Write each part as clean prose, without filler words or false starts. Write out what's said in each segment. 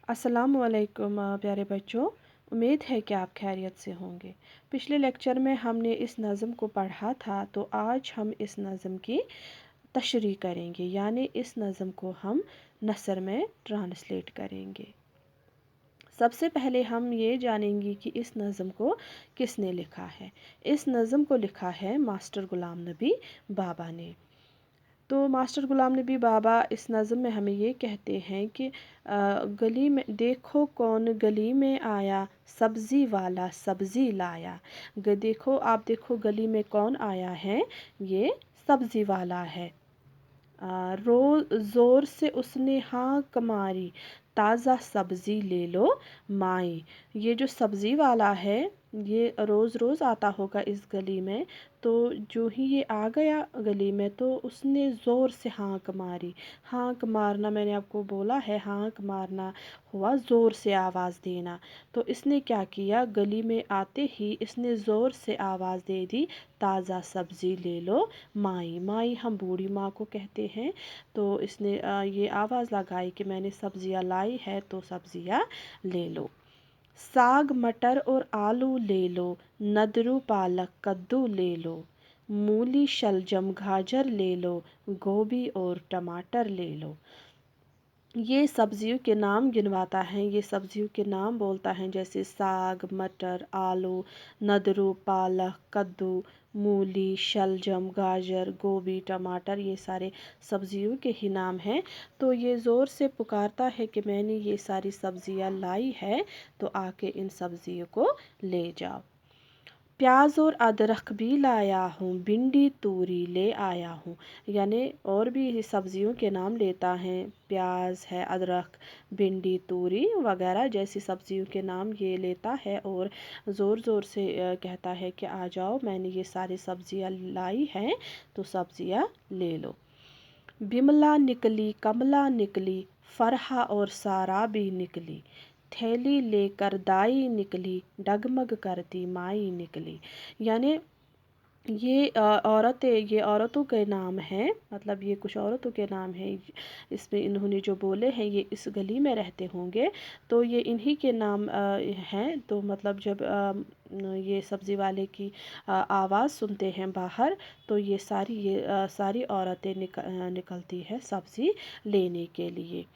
अस्सलाम वालेकुम प्यारे बच्चों। उम्मीद है कि आप खैरियत से होंगे। पिछले लेक्चर में हमने इस नज़म को पढ़ा था, तो आज हम इस नज़म की तशरीह करेंगे, यानी इस नज़म को हम नसर में ट्रांसलेट करेंगे। सबसे पहले हम ये जानेंगे कि इस नज़म को किसने लिखा है। इस नज़म को लिखा है मास्टर ग़ुलाम नबी बाबा ने। तो मास्टर ग़ुलाम नबी बाबा इस नज़म में हमें ये कहते हैं कि गली में देखो कौन गली में आया, सब्ज़ी वाला सब्ज़ी लाया। देखो, आप देखो गली में कौन आया है, ये सब्ज़ी वाला है। रोज़ ज़ोर से उसने हाँक मारी, ताज़ा सब्ज़ी ले लो माई। ये जो सब्ज़ी वाला है, ये रोज़ रोज़ आता होगा इस गली में। तो जो ही ये आ गया गली में, तो उसने ज़ोर से हाँक मारी। हाँक मारना मैंने आपको बोला है, हाँक मारना हुआ ज़ोर से आवाज़ देना। तो इसने क्या किया, गली में आते ही इसने ज़ोर से आवाज़ दे दी, ताज़ा सब्ज़ी ले लो माई। माई हम बूढ़ी माँ को कहते हैं। तो इसने ये आवाज़ लगाई कि मैंने सब्ज़ियाँ लाई है, तो सब्ज़ियाँ ले लो। साग मटर और आलू ले लो, नदरू पालक कद्दू ले लो, मूली शलजम गाजर ले लो, गोभी और टमाटर ले लो। ये सब्जियों के नाम गिनवाता है, ये सब्जियों के नाम बोलता है, जैसे साग मटर आलू नदरू पालक कद्दू मूली शलजम गाजर गोभी टमाटर, ये सारे सब्जियों के ही नाम हैं। तो ये ज़ोर से पुकारता है कि मैंने ये सारी सब्जियां लाई है, तो आके इन सब्जियों को ले जाओ। प्याज और अदरक भी लाया हूँ, भिंडी तूरी ले आया हूँ। यानी और भी सब्जियों के नाम लेता है, प्याज है, अदरक भिंडी तूरी वगैरह जैसी सब्जियों के नाम ये लेता है, और ज़ोर ज़ोर से कहता है कि आ जाओ, मैंने ये सारी सब्जियाँ लाई हैं, तो सब्जियाँ ले लो। बिमला निकली कमला निकली, फरहा और सारा भी निकली, थैली लेकर दाई निकली, डगमग करती माई निकली। यानी ये औरतें, ये औरतों के नाम हैं, मतलब ये कुछ औरतों के नाम हैं। इसमें इन्होंने जो बोले हैं, ये इस गली में रहते होंगे, तो ये इन्हीं के नाम हैं। तो मतलब जब ये सब्ज़ी वाले की आवाज़ सुनते हैं बाहर, तो ये सारी औरतें निकलती हैं सब्ज़ी लेने के लिए।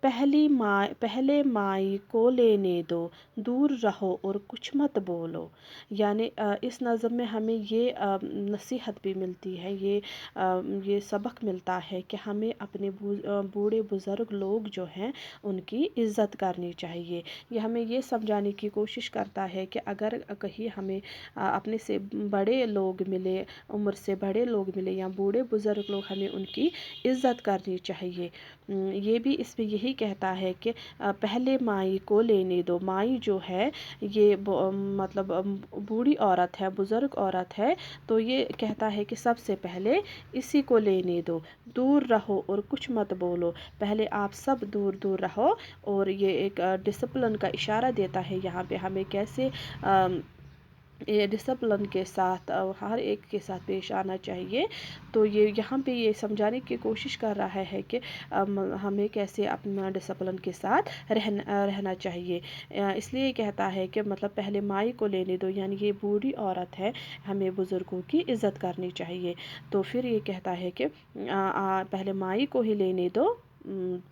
पहले माई को लेने दो, दूर रहो और कुछ मत बोलो। यानी इस नज़म में हमें ये नसीहत भी मिलती है, ये सबक मिलता है कि हमें अपने बूढ़े बुज़ुर्ग लोग जो हैं, उनकी इज़्ज़त करनी चाहिए। ये हमें ये समझाने की कोशिश करता है कि अगर कहीं हमें अपने से बड़े लोग मिले, उम्र से बड़े लोग मिले या बूढ़े बुज़ुर्ग लोग, हमें उनकी इज़्ज़त करनी चाहिए। ये भी इसमें यही कहता है कि पहले माई को लेने दो। माई जो है, ये मतलब बूढ़ी औरत है, बुज़ुर्ग औरत है। तो ये कहता है कि सबसे पहले इसी को लेने दो, दूर रहो और कुछ मत बोलो। पहले आप सब दूर दूर रहो। और ये एक डिसिप्लिन का इशारा देता है यहाँ पे, हमें कैसे ये डिसिप्लिन के साथ हर एक के साथ पेश आना चाहिए। तो ये यहाँ पे ये समझाने की कोशिश कर रहा है कि हमें कैसे अपना डिसिप्लिन के साथ रहना चाहिए। इसलिए कहता है कि मतलब पहले माई को लेने दो, यानी ये बूढ़ी औरत है, हमें बुज़ुर्गों की इज़्ज़त करनी चाहिए। तो फिर ये कहता है कि पहले माई को ही लेने दो,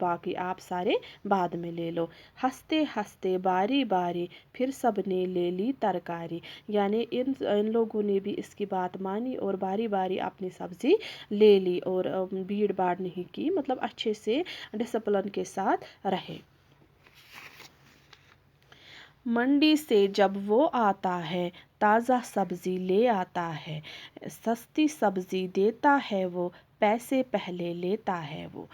बाकी आप सारे बाद में ले लो। हंसते हंसते बारी बारी, फिर सब ने ले ली तरकारी। यानी इन लोगों ने भी इसकी बात मानी और बारी बारी अपनी सब्ज़ी ले ली, और भीड़ भाड़ नहीं की, मतलब अच्छे से डिसिप्लिन के साथ रहे। मंडी से जब वो आता है, ताज़ा सब्ज़ी ले आता है, सस्ती सब्ज़ी देता है वो, पैसे पहले लेता है वो।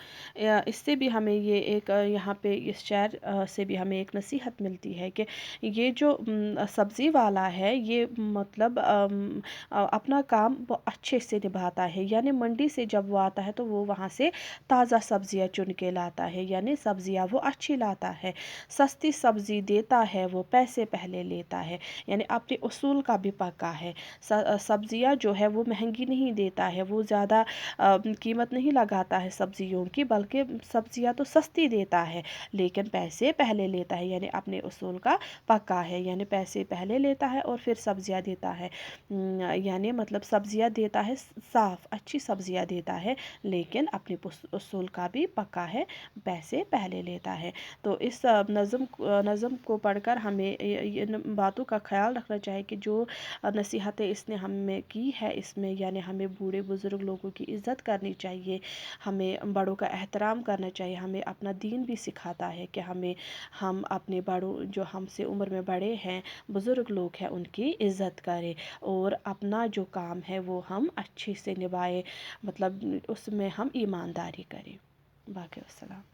इससे भी हमें ये एक यहाँ पे इस शेर से भी हमें एक नसीहत मिलती है कि ये जो सब्ज़ी वाला है, ये मतलब अपना काम वो अच्छे से निभाता है। यानी मंडी से जब वो आता है, तो वो वहाँ से ताज़ा सब्ज़ियाँ चुन के लाता है, यानी सब्ज़ियाँ वो अच्छी लाता है। सस्ती सब्ज़ी देता है वो, पैसे पहले लेता है, यानी अपने उसूल का भी पक्का है। सब्ज़ियाँ जो है वो महंगी नहीं देता है, वो ज़्यादा कीमत नहीं लगाता है सब्जियों की, बल्कि सब्जियां तो सस्ती देता है लेकिन पैसे पहले लेता है, यानी अपने उसूल का पक्का है, यानी पैसे पहले लेता है और फिर सब्जियां देता है। यानी मतलब सब्जियां देता है, साफ़ अच्छी सब्जियां देता है, लेकिन अपने उसूल का भी पक्का है, पैसे पहले लेता है। तो इस नज़म को पढ़कर हमें इन बातों का ख्याल रखना चाहिए कि जो नसीहतें इसने हमें की है, इसमें यानी हमें बूढ़े बुज़ुर्ग लोगों की इज़्ज़त करनी चाहिए, हमें बड़ों का एहतराम करना चाहिए। हमें अपना दीन भी सिखाता है कि हम अपने बड़ों, जो हमसे उम्र में बड़े हैं, बुज़ुर्ग लोग हैं, उनकी इज़्ज़त करें और अपना जो काम है वो हम अच्छे से निभाएं, मतलब उसमें हम ईमानदारी करें। बाकी अस्सलाम।